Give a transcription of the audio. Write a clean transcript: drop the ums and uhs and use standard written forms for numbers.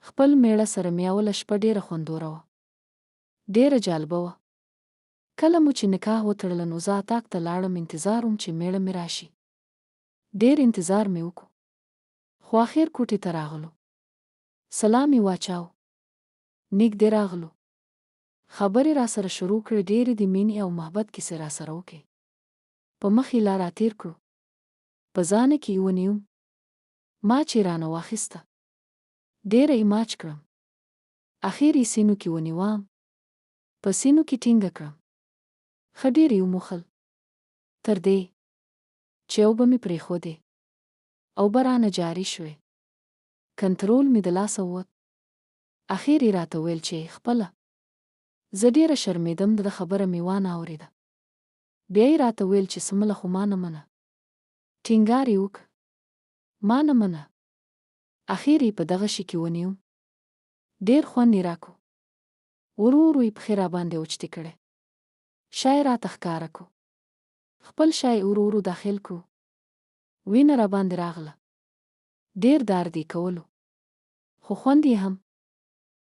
خپل میړه سره میاوله شپه ډېره خوندوره وه. ډېره جالبه وه. کله مو چې نکاح وتړله نو زه اتاق ته لاړم انتظار وم چې میړه مې راشي. ډېر انتظار مې وکړو. خو اخر کوټې ته راغلو. سلام یې واچاو. نږدې راغلو. خبرې را سره شروع کړې، ډېرې د مینې او محبت کیسې را سره وکړې. په مخ یې لار راتېر کړو. په ځانه کې یې ونیوم. ما چې رانه واخیسته. ډېره یې ماچ کړم. اخر یې سینو کې ونیوام. په سینو کې ټینګه کړم. ښه ډېر یې وموښل. تر دې چې اوبه مې پرېښودې. اوبه رانه جاري شوې. کنترول مې د لاسه ووت. اخر یې راته ویل چې خپله. زه ډېره شرمېدم، د خبره مې وانه اورېده. بیا یې راته ویل چې سمله خو ما نه منه. ټینګار یې وکړ. ما نه منه. اخر یې په دغه شي کې ونیوم. ډېر خوند یې راکړو. ورو ورو یې پښې راباندې اوچتې کړې. شا یې راته ښکاره کړو. خپل شا یې ورو ورو داخل کړو. وینه راباندې راغله. ډېر درد یې کولو. خو خوند یې هم